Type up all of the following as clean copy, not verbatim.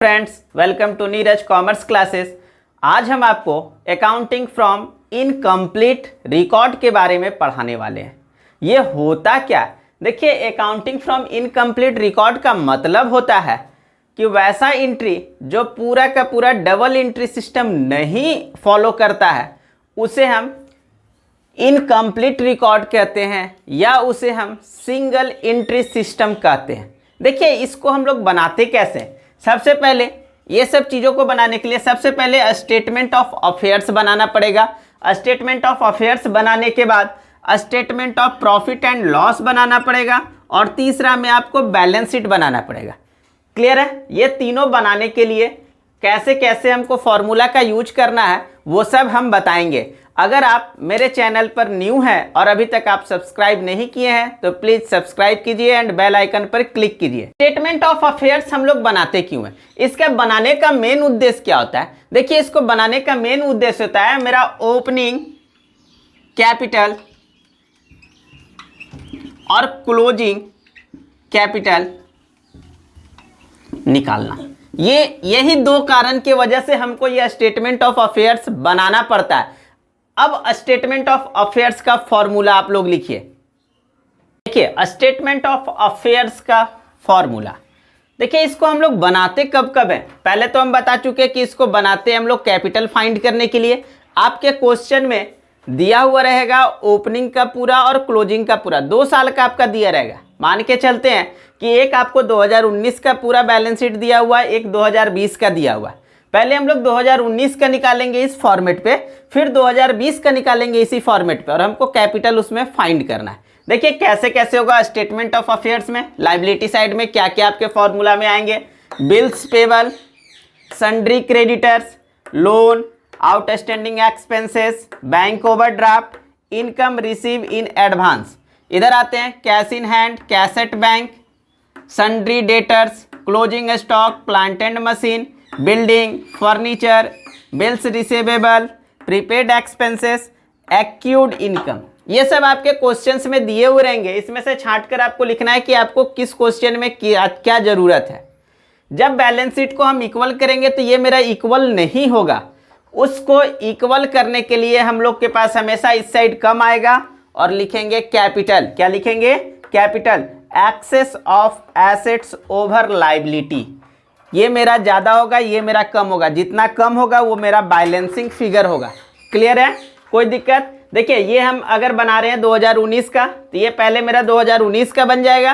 Friends, welcome to Neeraj commerce classes. आज हम आपको अकाउंटिंग फ्रॉम इनकम्प्लीट रिकॉर्ड के बारे में पढ़ाने वाले हैं। ये होता क्या? देखिए, अकाउंटिंग फ्रॉम इनकम्प्लीट रिकॉर्ड का मतलब होता है कि वैसा एंट्री जो पूरा का पूरा डबल एंट्री सिस्टम नहीं फॉलो करता है उसे हम इनकम्प्लीट रिकॉर्ड कहते हैं या उसे हम सिंगल एंट्री सिस्टम कहते हैं। देखिए, इसको हम लोग बनाते कैसे? सबसे पहले ये सब चीज़ों को बनाने के लिए सबसे पहले स्टेटमेंट ऑफ अफेयर्स बनाना पड़ेगा। स्टेटमेंट ऑफ अफेयर्स बनाने के बाद statement of profit and loss बनाना पड़ेगा और तीसरा में आपको बैलेंस शीट बनाना पड़ेगा। क्लियर है? ये तीनों बनाने के लिए कैसे कैसे हमको फॉर्मूला का यूज करना है वो सब हम बताएंगे। अगर आप मेरे चैनल पर न्यू हैं और अभी तक आप सब्सक्राइब नहीं किए हैं तो प्लीज सब्सक्राइब कीजिए एंड बेल आइकन पर क्लिक कीजिए। स्टेटमेंट ऑफ अफेयर्स हम लोग बनाते क्यों हैं? इसका बनाने का मेन उद्देश्य क्या होता है? देखिए, इसको बनाने का मेन उद्देश्य होता है मेरा ओपनिंग कैपिटल और क्लोजिंग कैपिटल निकालना। यही दो कारण की वजह से हमको यह स्टेटमेंट ऑफ अफेयर्स बनाना पड़ता है। अब स्टेटमेंट ऑफ अफेयर्स का फॉर्मूला आप लोग लिखिए। देखिए, स्टेटमेंट ऑफ अफेयर्स का फॉर्मूला, देखिए इसको हम लोग बनाते कब कब है? पहले तो हम बता चुके कि इसको बनाते हम लोग कैपिटल फाइंड करने के लिए। आपके क्वेश्चन में दिया हुआ रहेगा ओपनिंग का पूरा और क्लोजिंग का पूरा, 2 साल का आपका दिया रहेगा। मान के चलते हैं कि एक आपको 2019 का पूरा बैलेंस शीट दिया हुआ है, एक 2020 का दिया हुआ है। पहले हम लोग 2019 का निकालेंगे इस फॉर्मेट पे, फिर 2020 का निकालेंगे इसी फॉर्मेट पे और हमको कैपिटल उसमें फाइंड करना है। देखिए कैसे कैसे होगा स्टेटमेंट ऑफ अफेयर्स में। लायबिलिटी साइड में क्या क्या आपके फॉर्मूला में आएंगे? Bills payable, sundry creditors, loan, outstanding expenses, bank overdraft, income receive in advance. इधर आते हैं cash in hand, cash at bank, sundry debtors, closing stock, plant and machine, building, furniture, bills receivable, prepaid expenses, accrued income. ये सब आपके questions में दिए हुए रहेंगे। इसमें से छांटकर आपको लिखना है कि आपको किस क्वेश्चन में क्या जरूरत है। जब बैलेंस शीट को हम इक्वल करेंगे तो ये मेरा इक्वल नहीं होगा। उसको इक्वल करने के लिए हम लोग के पास हमेशा इस साइड कम आएगा और लिखेंगे कैपिटल। क्या लिखेंगे? Capital. Excess of assets over liability. ये मेरा ज़्यादा होगा, ये मेरा कम होगा। जितना कम होगा वो मेरा बैलेंसिंग फिगर होगा। क्लियर है? कोई दिक्कत? देखिए, ये हम अगर बना रहे हैं 2019 का तो ये पहले मेरा 2019 का बन जाएगा।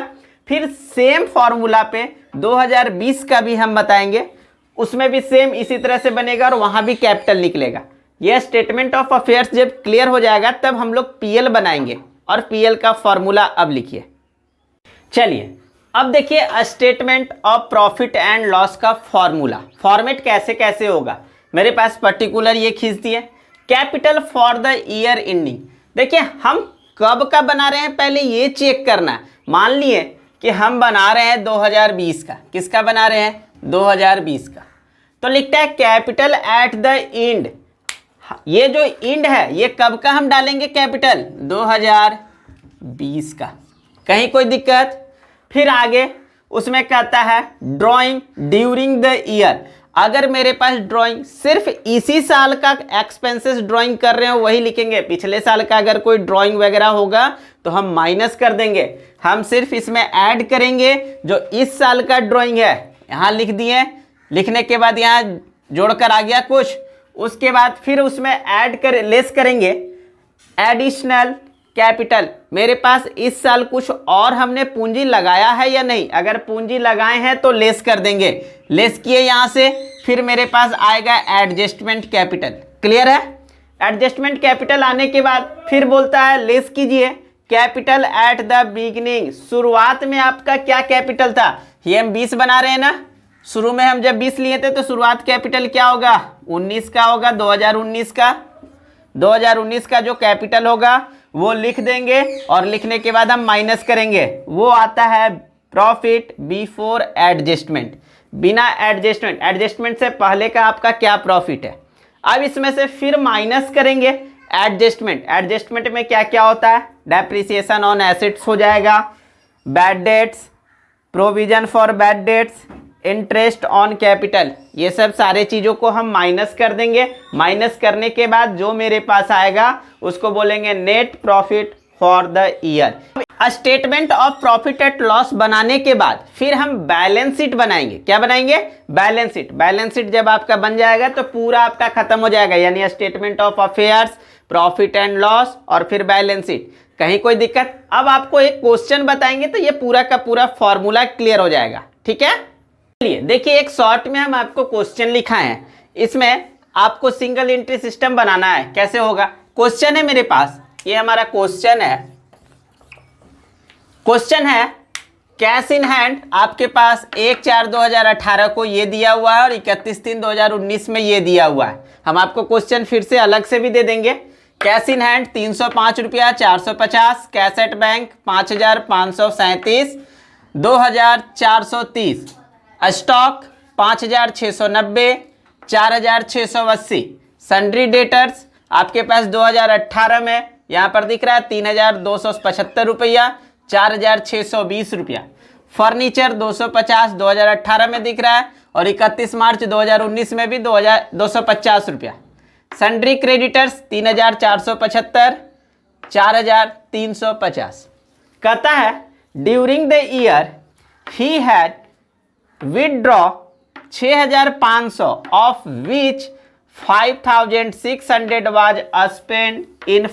फिर सेम फॉर्मूला पे 2020 का भी हम बताएंगे, उसमें भी सेम इसी तरह से बनेगा और वहाँ भी कैपिटल निकलेगा। यह स्टेटमेंट ऑफ अफेयर्स जब क्लियर हो जाएगा तब हम लोग पीएल बनाएंगे और पीएल का फॉर्मूला अब लिखिए। चलिए, अब देखिए statement of profit and loss का फॉर्मूला। फॉर्मेट कैसे कैसे होगा? मेरे पास पर्टिकुलर ये खींच दिए, capital for the year ending. देखिए, हम कब का बना रहे हैं पहले ये चेक करना है। मान लिए कि हम बना रहे हैं 2020 का। किसका बना रहे हैं? 2020 का। तो लिखता है कैपिटल एट द एंड। ये जो एंड है ये कब का हम डालेंगे कैपिटल? 2020 का। कहीं कोई दिक्कत? फिर आगे उसमें कहता है ड्राइंग ड्यूरिंग द ईयर। अगर मेरे पास ड्राइंग सिर्फ इसी साल का एक्सपेंसेस ड्राइंग कर रहे हो वही लिखेंगे। पिछले साल का अगर कोई ड्राइंग वगैरह होगा तो हम माइनस कर देंगे। हम सिर्फ इसमें ऐड करेंगे जो इस साल का ड्राइंग है। यहाँ लिख दिए। लिखने के बाद यहाँ जोड़कर आ गया कुछ, उसके बाद फिर उसमें ऐड कर लेस करेंगे एडिशनल कैपिटल। मेरे पास इस साल कुछ और हमने पूंजी लगाया है या नहीं? अगर पूंजी लगाए हैं तो लेस कर देंगे। लेस किए यहाँ से, फिर मेरे पास आएगा एडजस्टमेंट कैपिटल। क्लियर है? एडजस्टमेंट कैपिटल आने के बाद फिर बोलता है लेस कीजिए कैपिटल एट द बिगिनिंग। शुरुआत में आपका क्या कैपिटल था? ये हम 20 बना रहे हैं ना। शुरू में हम जब 20 लिए थे तो शुरुआत कैपिटल क्या होगा? 19 का होगा। 2019 का 2019 का जो कैपिटल होगा वो लिख देंगे और लिखने के बाद हम माइनस करेंगे। वो आता है प्रॉफिट बिफोर एडजस्टमेंट। बिना एडजस्टमेंट, एडजस्टमेंट से पहले का आपका क्या प्रॉफिट है। अब इसमें से फिर माइनस करेंगे एडजस्टमेंट। एडजस्टमेंट में क्या क्या होता है? डेप्रिसिएशन ऑन एसेट्स हो जाएगा, bad debts, provision for bad debts, interest on capital, ये सब सारे चीज़ों को हम माइनस कर देंगे। माइनस करने के बाद जो मेरे पास आएगा उसको बोलेंगे net profit for the year. Statement of profit and loss बनाने के बाद फिर हम बैलेंस शीट बनाएंगे। क्या बनाएंगे? Balance sheet. बैलेंस शीट जब आपका बन जाएगा तो पूरा आपका खत्म हो जाएगा, यानी statement of affairs, profit and loss और फिर बैलेंस शीट। कहीं कोई दिक्कत? अब आपको एक क्वेश्चन बताएंगे तो ये पूरा का पूरा फॉर्मूला क्लियर हो जाएगा। ठीक है, चलिए देखिए, एक शॉर्ट में हम आपको क्वेश्चन लिखा है, इसमें आपको सिंगल एंट्री सिस्टम बनाना है। कैसे होगा? क्वेश्चन है मेरे पास, ये हमारा क्वेश्चन है। क्वेश्चन है कैश इन हैंड आपके पास 1/4/2018 को ये दिया हुआ है और 31/3/2019 में ये दिया हुआ है। हम आपको क्वेश्चन फिर से अलग से भी दे देंगे। कैश इन हैंड 305 रुपया 450, cash at bank 5537, 2430, stock 5690, 4680। Sundry debtors आपके पास 2018 में यहाँ पर दिख रहा है 3275 रुपया, 4620 रुपया। फर्नीचर 250 2018 में दिख रहा है और 31 मार्च 2019 में भी 250 रुपया। Sundry creditors 3475, 4350। कहता है during the year he had withdraw 6500 of which 5600 was spend in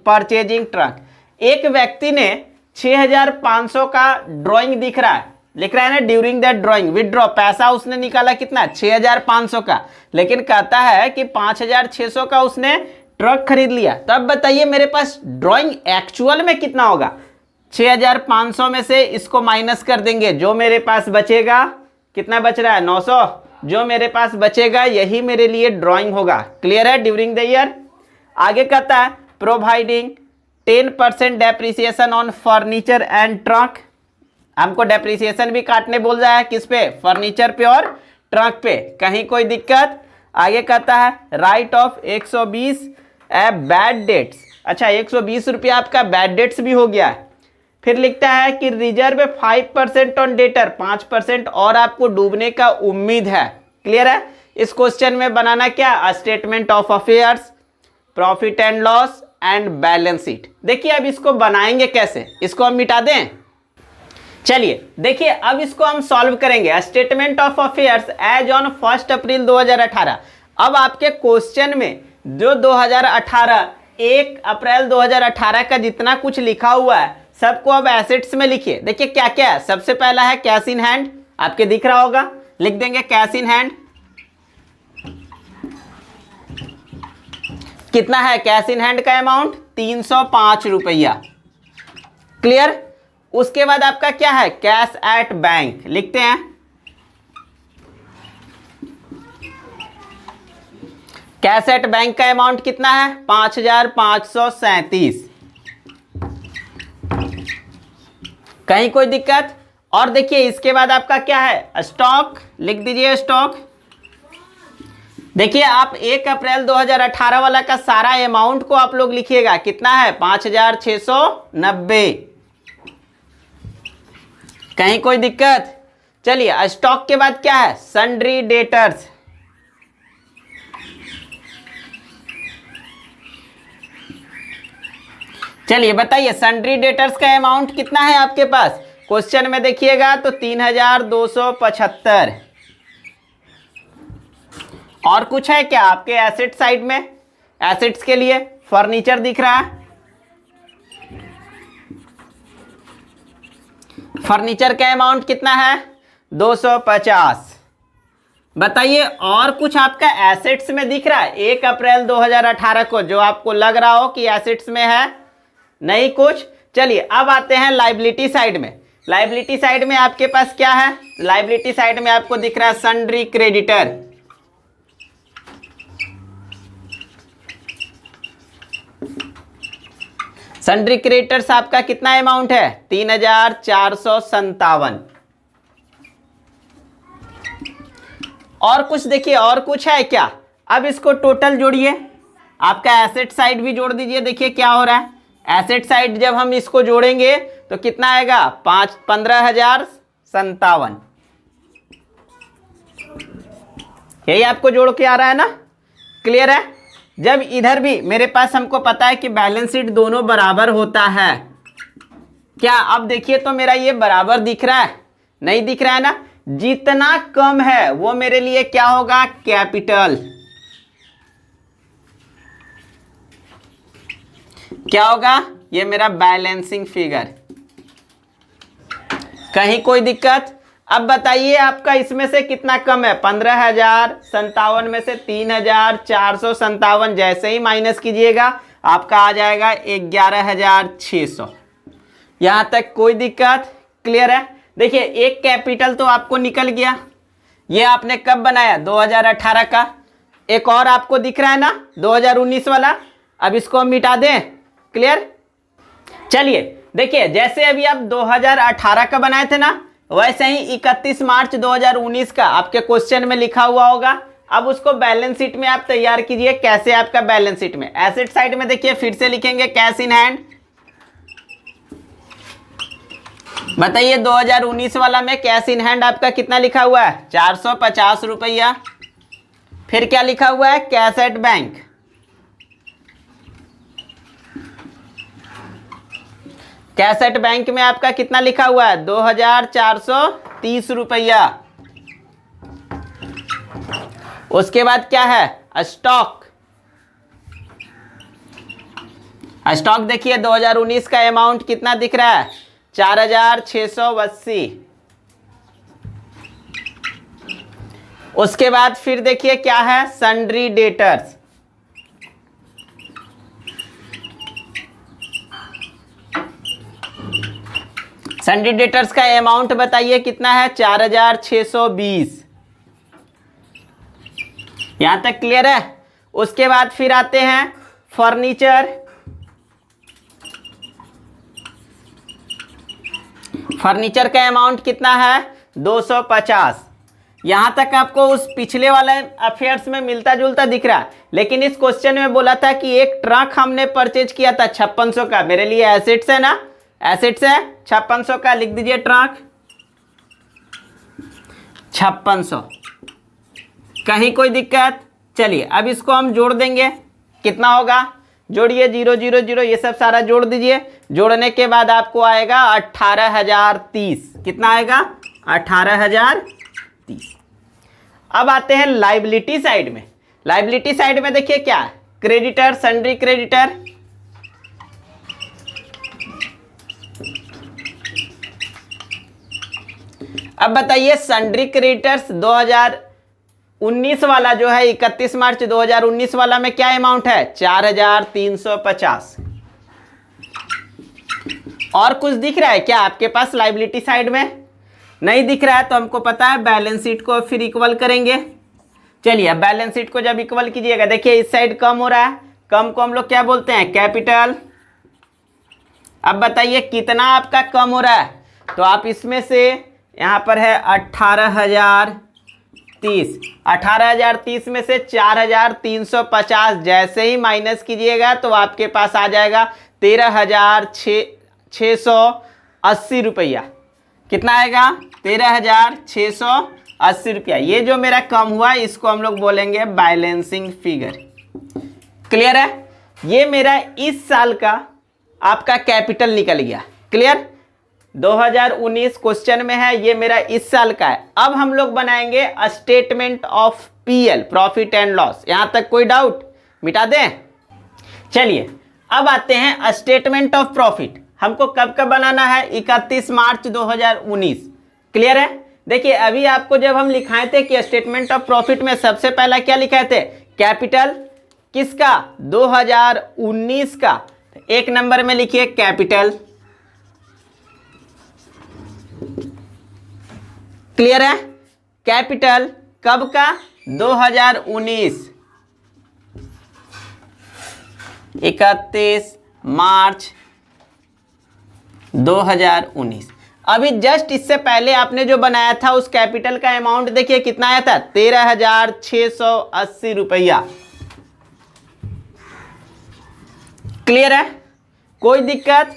purchasing truck. एक व्यक्ति ने 6500 का ड्राइंग दिख रहा है, लिख रहा है ना ड्यूरिंग दैट ड्राइंग विदड्रॉ, पैसा उसने निकाला कितना? 6500 का, लेकिन कहता है कि 5600 का उसने ट्रक खरीद लिया। तब बताइए मेरे पास ड्राइंग एक्चुअल में कितना होगा? 6500 में से इसको माइनस कर देंगे, जो मेरे पास बचेगा, कितना बच रहा है? 900। जो मेरे पास बचेगा यही मेरे लिए ड्राइंग होगा। क्लियर है? During the year. आगे कहता है providing 10% depreciation on furniture and truck. हमको डेप्रिसिएशन भी काटने बोल रहा है, किस पे? फर्नीचर पे और ट्रक पे। कहीं कोई दिक्कत? आगे कहता है राइट ऑफ 120 बैड डेट्स। अच्छा, 120 रुपया आपका बैड डेट्स भी हो गया है। फिर लिखता है कि रिजर्व 5% ऑन डेटर, 5% और आपको डूबने का उम्मीद है। क्लियर है? इस क्वेश्चन में बनाना क्या? Statement of affairs, profit and loss and balance sheet. देखिए अब इसको बनाएंगे कैसे, इसको हम मिटा दें। चलिए देखिए, अब इसको हम सॉल्व करेंगे। Statement of affairs as on 1 April 2018। अब आपके क्वेश्चन में जो 2018 1 अप्रैल 2018 का जितना कुछ लिखा हुआ है सबको अब एसेट्स में लिखिए। देखिए क्या क्या है। सबसे पहला है कैश इन हैंड, आपके दिख रहा होगा, लिख देंगे कैश इन हैंड। कितना है कैश इन हैंड का अमाउंट? 305 रुपया। क्लियर? उसके बाद आपका क्या है? कैश एट बैंक, लिखते हैं कैश एट बैंक का अमाउंट कितना है? 5537। कहीं कोई दिक्कत? और देखिए इसके बाद आपका क्या है? स्टॉक, लिख दीजिए स्टॉक। देखिए आप 1 अप्रैल 2018 वाला का सारा अमाउंट को आप लोग लिखिएगा, कितना है? 5690। कहीं कोई दिक्कत? चलिए स्टॉक के बाद क्या है? Sundry debtors. चलिए बताइए सन्ड्री डेटर्स का अमाउंट कितना है आपके पास? क्वेश्चन में देखिएगा तो 3275। और कुछ है क्या आपके एसेट साइड में? एसेट्स के लिए फर्नीचर दिख रहा है, फर्नीचर का अमाउंट कितना है? 250। बताइए और कुछ आपका एसेट्स में दिख रहा है 1 अप्रैल 2018 को जो आपको लग रहा हो कि एसेट्स में है? नहीं कुछ। चलिए अब आते हैं लाइबिलिटी साइड में। लाइबिलिटी साइड में आपके पास क्या है? लाइबिलिटी साइड में आपको दिख रहा है सन्ड्री क्रेडिटर। सन्ड्री क्रेडिटर्स आपका कितना अमाउंट है? 3457। और कुछ देखिए, और कुछ है क्या? अब इसको टोटल जोड़िए, आपका एसेट साइड भी जोड़ दीजिए। देखिए क्या हो रहा है, एसेट साइड जब हम इसको जोड़ेंगे तो कितना आएगा? 15,057। यही आपको जोड़ के आ रहा है ना, क्लियर है। जब इधर भी मेरे पास हमको पता है कि बैलेंस शीट दोनों बराबर होता है, क्या अब देखिए तो मेरा ये बराबर दिख रहा है, नहीं दिख रहा है ना। जितना कम है वो मेरे लिए क्या होगा, कैपिटल। क्या होगा, ये मेरा बैलेंसिंग फिगर। कहीं कोई दिक्कत। अब बताइए आपका इसमें से कितना कम है, 15,057 में से 3,457 जैसे ही माइनस कीजिएगा आपका आ जाएगा 11,600। यहां तक कोई दिक्कत, क्लियर है। देखिए एक कैपिटल तो आपको निकल गया, ये आपने कब बनाया, 2018 का। एक और आपको दिख रहा है ना 2019 वाला, अब इसको हम मिटा दें, क्लियर। चलिए देखिए जैसे अभी आप 2018 का बनाए थे ना, वैसे ही 31 मार्च 2019 का आपके क्वेश्चन में लिखा हुआ होगा। अब उसको बैलेंस शीट में आप तैयार कीजिए। कैसे आपका बैलेंस शीट में, एसेट साइड में देखिए फिर से लिखेंगे कैश इन हैंड। बताइए 2019 वाला में कैश इन हैंड आपका कितना लिखा हुआ है, 450 रुपया। फिर क्या लिखा हुआ है, cash at bank. Cash at bank में आपका कितना लिखा हुआ है, 2,430 रुपया। उसके बाद क्या है, स्टॉक। स्टॉक देखिए 2019 का अमाउंट कितना दिख रहा है, 4,680। उसके बाद फिर देखिए क्या है, सन्ड्री डेटर्स। सन्ड्री डेटर्स का अमाउंट बताइए कितना है, 4,620। यहां तक क्लियर है। उसके बाद फिर आते हैं फर्नीचर। फर्नीचर का अमाउंट कितना है, 250। यहां तक आपको उस पिछले वाले अफेयर्स में मिलता जुलता दिख रहा है, लेकिन इस क्वेश्चन में बोला था कि एक ट्रक हमने परचेज किया था 5600 का। मेरे लिए एसेट्स है ना, एसेट्स है 5600 का, लिख दीजिए ट्रक 5600। कहीं कोई दिक्कत। चलिए अब इसको हम जोड़ देंगे, कितना होगा, जोड़िए 0 0 0, ये सब सारा जोड़ दीजिए। जोड़ने के बाद आपको आएगा 18,030। कितना आएगा, 18,030। अब आते हैं लाइबिलिटी साइड में। लाइबिलिटी साइड में देखिए क्या है, क्रेडिटर, सन्ड्री क्रेडिटर। अब बताइए सन्ड्री क्रेडिटर्स 2019 वाला जो है, 31 मार्च 2019 वाला में क्या अमाउंट है, 4,350। और कुछ दिख रहा है क्या आपके पास लाइबिलिटी साइड में, नहीं दिख रहा है तो हमको पता है बैलेंस शीट को फिर इक्वल करेंगे। चलिए अब बैलेंस शीट को जब इक्वल कीजिएगा, देखिए इस साइड कम हो रहा है, कम को हम लोग क्या बोलते हैं, कैपिटल। अब बताइए कितना आपका कम हो रहा है, तो आप इसमें से यहाँ पर है 18,030। 18,030 में से 4,350 जैसे ही माइनस कीजिएगा तो आपके पास आ जाएगा 13,680 रुपया। कितना आएगा, 13,680 रुपया। ये जो मेरा कम हुआ इसको हम लोग बोलेंगे बैलेंसिंग फिगर। क्लियर है। ये मेरा इस साल का आपका कैपिटल निकल गया, क्लियर। 2019 क्वेश्चन में है, ये मेरा इस साल का है। अब हम लोग बनाएंगे statement of PL, profit and loss. यहां तक कोई डाउट, मिटा दें। चलिए अब आते हैं स्टेटमेंट ऑफ प्रॉफिट। हमको कब कब बनाना है, 31 मार्च 2019। क्लियर है। देखिए अभी आपको जब हम लिखाए थे कि स्टेटमेंट ऑफ प्रॉफिट में सबसे पहला क्या लिखाए थे, कैपिटल। किसका, 2019 का। एक नंबर में लिखिए कैपिटल। क्लियर है। कैपिटल कब का, 2019, 31 मार्च 2019। अभी जस्ट इससे पहले आपने जो बनाया था उस कैपिटल का अमाउंट देखिए कितना आया था, 13,680 रुपया। क्लियर है, कोई दिक्कत।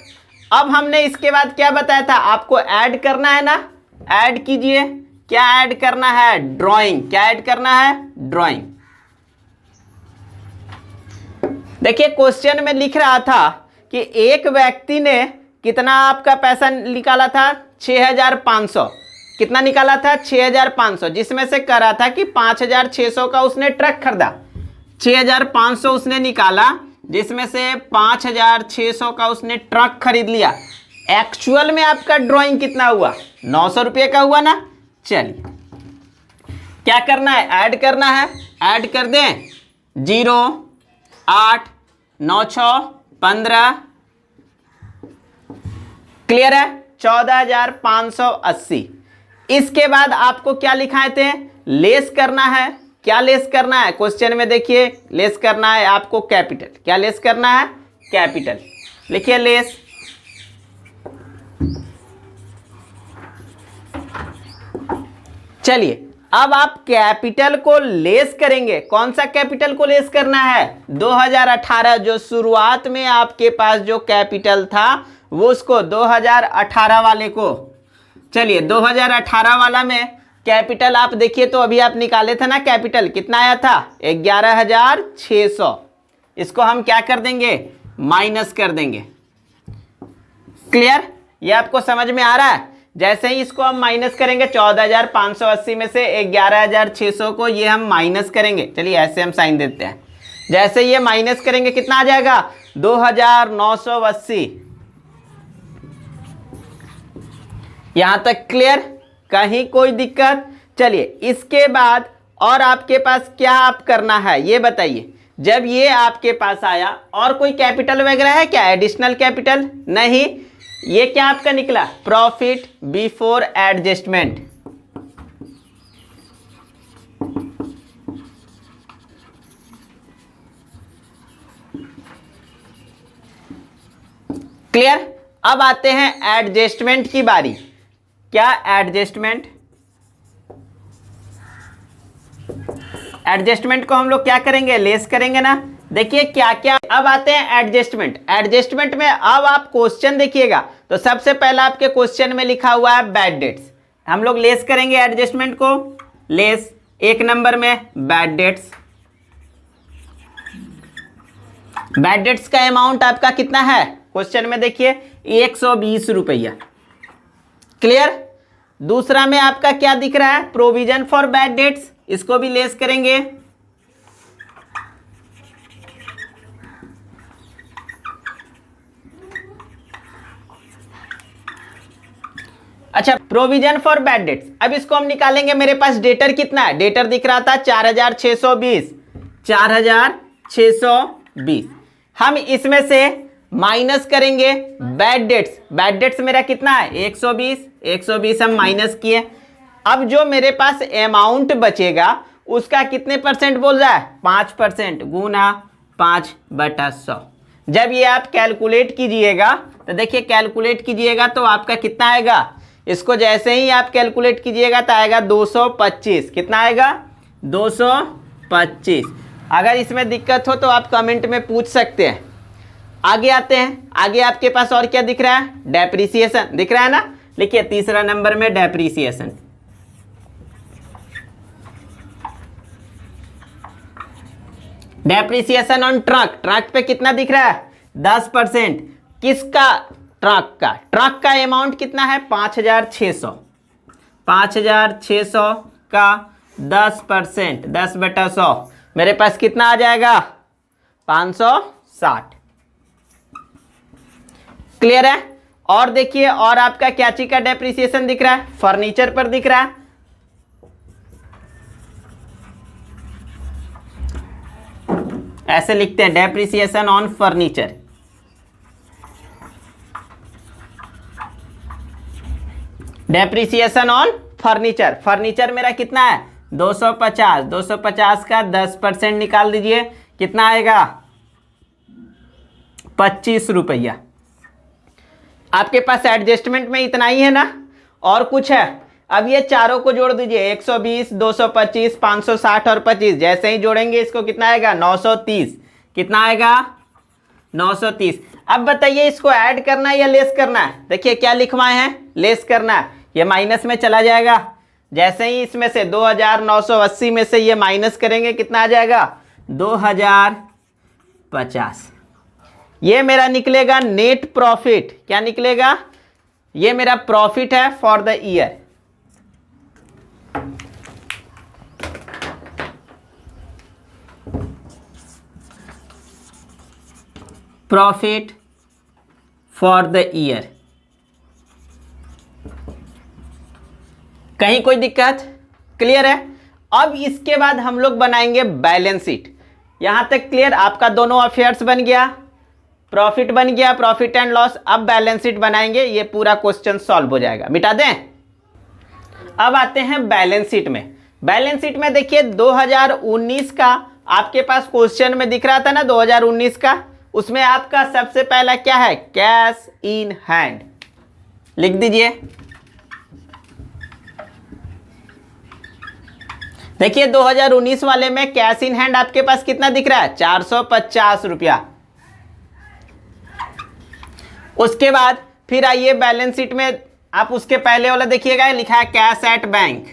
अब हमने इसके बाद क्या बताया था, आपको ऐड करना है ना, ऐड कीजिए। क्या ऐड करना है? ड्राइंग। क्या ऐड करना है? ड्राइंग। देखिए क्वेश्चन में लिख रहा था कि एक व्यक्ति ने कितना आपका पैसा निकाला था? 6,500। कितना निकाला था? 6,500, जिसमें से कह रहा था कि 5,600 का उसने ट्रक खरीदा। 6,500 उसने निकाला, जिसमें से 5,600 का उसने ट्रक खरीद लिया। एक्चुअल में आपका ड्राइंग कितना हुआ? 900 रुपये का हुआ ना। चलिए क्या करना है? ऐड करना है। ऐड कर दें 0, 8, 9, 6, 15। क्लियर है? 14,580। इसके बाद आपको क्या लिखाए थे? लेस करना है। क्या लेस करना है? क्वेश्चन में देखिए लेस करना है आपको कैपिटल। क्या लेस करना है? कैपिटल। लिखिए लेस। चलिए अब आप कैपिटल को लेस करेंगे। कौन सा कैपिटल को लेस करना है? 2018, जो शुरुआत में आपके पास जो कैपिटल था वो उसको 2018 वाले को। चलिए 2018 वाला में कैपिटल आप देखिए तो अभी आप निकाले थे ना कैपिटल, कितना आया था? 11,600। इसको हम क्या कर देंगे? माइनस कर देंगे। क्लियर? ये आपको समझ में आ रहा है? जैसे ही इसको हम माइनस करेंगे 14,580 में से 11,600 को ये हम माइनस करेंगे। चलिए ऐसे हम साइन देते हैं। जैसे ये माइनस करेंगे कितना आ जाएगा? 2,980। यहां तक क्लियर? कहीं कोई दिक्कत? चलिए इसके बाद और आपके पास क्या आप करना है ये बताइए। जब ये आपके पास आया और कोई कैपिटल वगैरह है क्या? एडिशनल कैपिटल नहीं। ये क्या आपका निकला? Profit before adjustment. क्लियर? अब आते हैं एडजस्टमेंट की बारी। क्या एडजस्टमेंट? एडजस्टमेंट को हम लोग क्या करेंगे? लेस करेंगे ना। देखिए क्या क्या। अब आते हैं एडजस्टमेंट। एडजस्टमेंट में अब आप क्वेश्चन देखिएगा तो सबसे पहला आपके क्वेश्चन में लिखा हुआ है बैड डेट्स। हम लोग लेस करेंगे एडजस्टमेंट को। लेस 1 नंबर में बैड डेट्स। बैड डेट्स का अमाउंट आपका कितना है? क्वेश्चन में देखिए 120 रुपया। क्लियर? दूसरा में आपका क्या दिख रहा है? Provision for bad debts. इसको भी लेस करेंगे। अच्छा प्रोविजन फॉर बैड डेट्स। अब इसको हम निकालेंगे। मेरे पास डेटर कितना है? डेटर दिख रहा था 4,620। 4,620 हम इसमें से माइनस करेंगे बैड डेट्स। बैड डेट्स मेरा कितना है? 120। 120 हम माइनस किए। अब जो मेरे पास अमाउंट बचेगा उसका कितने परसेंट बोल रहा है? 5% गुना 5/100। जब ये आप कैलकुलेट कीजिएगा तो देखिए कैलकुलेट कीजिएगा तो आपका कितना आएगा? इसको जैसे ही आप कैलकुलेट कीजिएगा तो आएगा 225। कितना आएगा? 225। अगर इसमें दिक्कत हो तो आप कमेंट में पूछ सकते हैं। आगे आते हैं। आगे आपके पास और क्या दिख रहा है? डेप्रिसिएशन दिख रहा है ना। लिखिए तीसरा नंबर में depreciation. Depreciation on truck. Truck पे कितना दिख रहा है? 10%। किसका? ट्रक का। ट्रक का अमाउंट कितना है? 5,600। 5,600 का 10%, 10/100 मेरे पास कितना आ जाएगा? 560। क्लियर है? और देखिए और आपका क्या चीज का डेप्रिसिएशन दिख रहा है? फर्नीचर पर दिख रहा है। ऐसे लिखते हैं depreciation on furniture. Depreciation on furniture. Furniture मेरा कितना है? 250। 250 का 10% निकाल दीजिए। कितना आएगा? 25 रुपया। आपके पास एडजस्टमेंट में इतना ही है ना, और कुछ है? अब ये चारों को जोड़ दीजिए। 120, 225, 560 और 25। जैसे ही जोड़ेंगे इसको कितना आएगा? 930। कितना आएगा? 930। अब बताइए इसको ऐड करना है या लेस करना है? देखिए क्या लिखवाए हैं? लेस करना है। ये माइनस में चला जाएगा। जैसे ही इसमें से 2980 में से ये माइनस करेंगे, कितना आ जाएगा 2050। ये मेरा निकलेगा नेट प्रॉफिट। क्या निकलेगा? ये मेरा प्रॉफिट है for the year. Profit for the year. कहीं कोई दिक्कत? क्लियर है? अब इसके बाद हम लोग बनाएंगे बैलेंस शीट। यहां तक क्लियर? आपका दोनों अफेयर्स बन गया, प्रॉफिट बन गया, प्रॉफिट एंड लॉस। अब बैलेंस शीट बनाएंगे, ये पूरा क्वेश्चन सॉल्व हो जाएगा। मिटा दें। अब आते हैं बैलेंस शीट में। बैलेंस शीट में देखिए 2019 का आपके पास क्वेश्चन में दिख रहा था ना, 2019 का, उसमें आपका सबसे पहला क्या है? Cash in hand. लिख दीजिए। देखिए 2019 वाले में कैश इन हैंड आपके पास कितना दिख रहा है? 450 रुपया। उसके बाद फिर आइए बैलेंस शीट में, आप उसके पहले वाला देखिएगा, लिखा है cash at bank.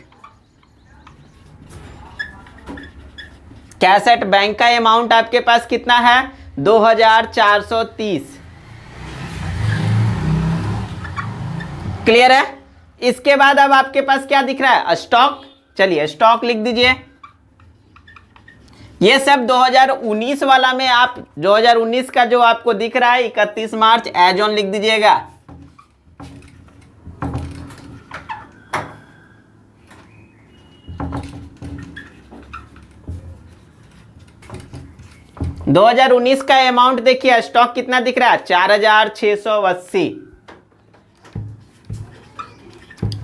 Cash at bank का अमाउंट आपके पास कितना है? 2430। क्लियर है? इसके बाद अब आपके पास क्या दिख रहा है? स्टॉक। चलिए स्टॉक लिख दीजिए। ये सब 2019 वाला में आप 2019 का जो आपको दिख रहा है 31 मार्च एज ऑन लिख दीजिएगा। – 2019 का अमाउंट देखिए, स्टॉक कितना दिख रहा है? 4680।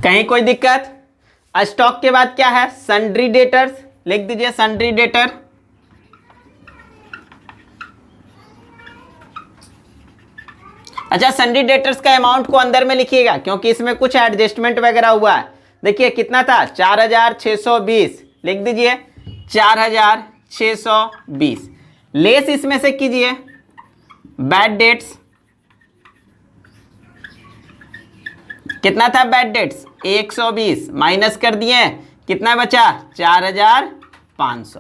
कहीं कोई दिक्कत? स्टॉक के बाद क्या है? Sundry debtors. लिख दीजिए सन्ड्री डेटर। अच्छा, सन्ड्री डेटर्स का अमाउंट को अंदर में लिखिएगा, क्योंकि इसमें कुछ एडजस्टमेंट वगैरह हुआ है। देखिए कितना था? 4620। लिख दीजिए 4620। लेस इसमें से कीजिए बैड डेट्स। कितना था बैड डेट्स? 120। माइनस कर दिए, कितना बचा? 4500।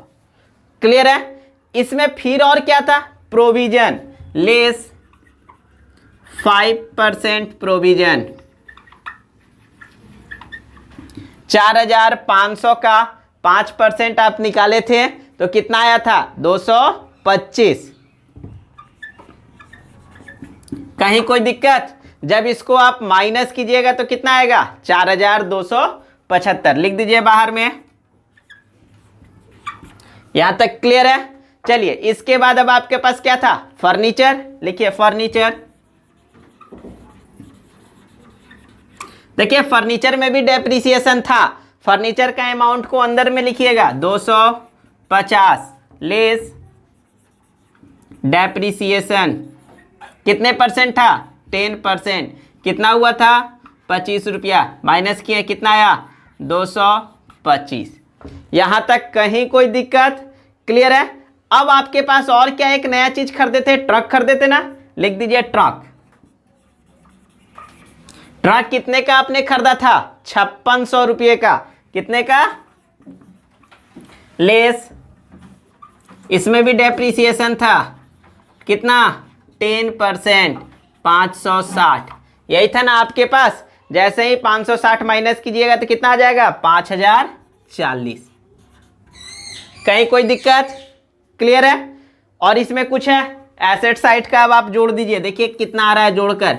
क्लियर है? इसमें फिर और क्या था? प्रोविजन। Less 5% provision. 4500 का 5% आप निकाले थे तो कितना आया था? 225। कहीं कोई दिक्कत? जब इसको आप माइनस कीजिएगा तो कितना आएगा? 4275। लिख दीजिए बाहर में। यहां तक क्लियर है? चलिए इसके बाद अब आपके पास क्या था? फर्नीचर। लिखिए फर्नीचर। देखिए फर्नीचर में भी डेप्रिसिएशन था। फर्नीचर का अमाउंट को अंदर में लिखिएगा 250 लेस डेप्रिसिएशन। कितने परसेंट था? 10%। कितना हुआ था? 25 रुपया। माइनस किए, कितना आया? 225। यहां तक कहीं कोई दिक्कत? क्लियर है? अब आपके पास और क्या एक नया चीज खरीदे थे? ट्रक खरीदे थे ना? लिख दीजिए ट्रक। ट्रक कितने का आपने खरीदा था? 5600 रुपये का। कितने का? लेस इसमें भी डेप्रिसिएशन था। कितना? 10%। 560। यही था ना आपके पास? जैसे ही 560 माइनस कीजिएगा तो कितना आ जाएगा? 5040। कहीं कोई दिक्कत? क्लियर है? और इसमें कुछ है एसेट साइड का, अब आप जोड़ दीजिए। देखिए कितना आ रहा है जोड़कर।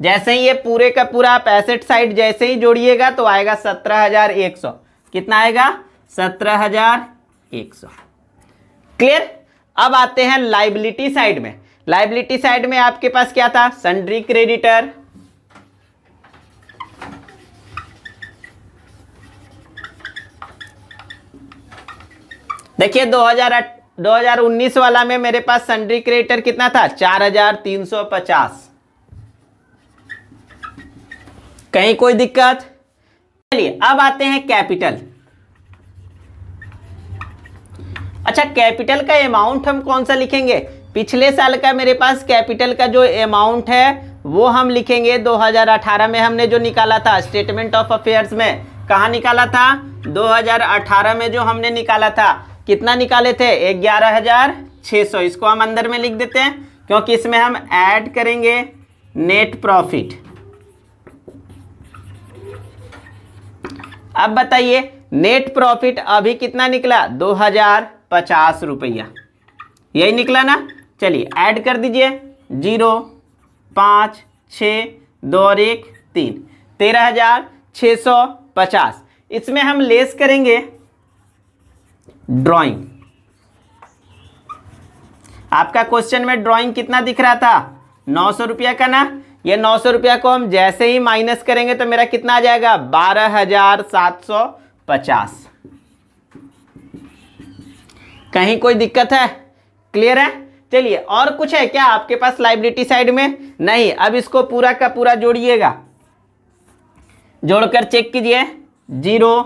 जैसे ही ये पूरे का पूरा आप एसेट साइड जैसे ही जोड़िएगा तो आएगा 17100। कितना आएगा? 17100। क्लियर? अब आते हैं लाइबिलिटी साइड में। लाइबिलिटी साइड में आपके पास क्या था? Sundry creditor. देखिए 2019 वाला में मेरे पास सन्ड्री क्रेडिटर कितना था? 4350। कहीं कोई दिक्कत? चलिए अब आते हैं कैपिटल। अच्छा, कैपिटल का अमाउंट हम कौन सा लिखेंगे? पिछले साल का मेरे पास कैपिटल का जो अमाउंट है वो हम लिखेंगे 2018 में हमने जो निकाला था स्टेटमेंट ऑफ अफेयर्स में, कहाँ निकाला था? 2018 में जो हमने निकाला था, कितना निकाले थे? 11,600। इसको हम अंदर में लिख देते हैं क्योंकि इसमें हम ऐड करेंगे नेट प्रॉफिट। अब बताइए नेट प्रॉफिट अभी कितना निकला? 2050 रुपया, यही निकला ना। चलिए ऐड कर दीजिए, 0 5 6 2 और 1 3, 13,650। इसमें हम लेस करेंगे ड्राइंग। आपका क्वेश्चन में ड्राइंग कितना दिख रहा था? 900 रुपया का ना। ये 900 रुपया को हम जैसे ही माइनस करेंगे तो मेरा कितना आ जाएगा? 12,750। कहीं कोई दिक्कत है? क्लियर है? चलिए और कुछ है क्या आपके पास लायबिलिटी साइड में? नहीं। अब इसको पूरा का पूरा जोड़िएगा, जोड़कर चेक कीजिए। 0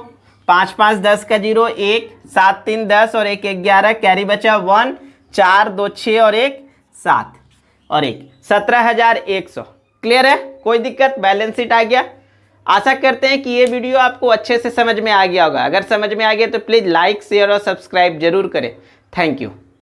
5 5 10 का 0, 1 7 3 10 और 1 11, कैरी बचा 1 4 2 6 और 1 7 और 1 17,100। क्लियर है? कोई दिक्कत? बैलेंस शीट आ गया। आशा करते हैं कि ये वीडियो आपको अच्छे से समझ में आ गया होगा। अगर समझ में आ गया तो प्लीज़ लाइक शेयर और सब्सक्राइब जरूर करें। Thank you.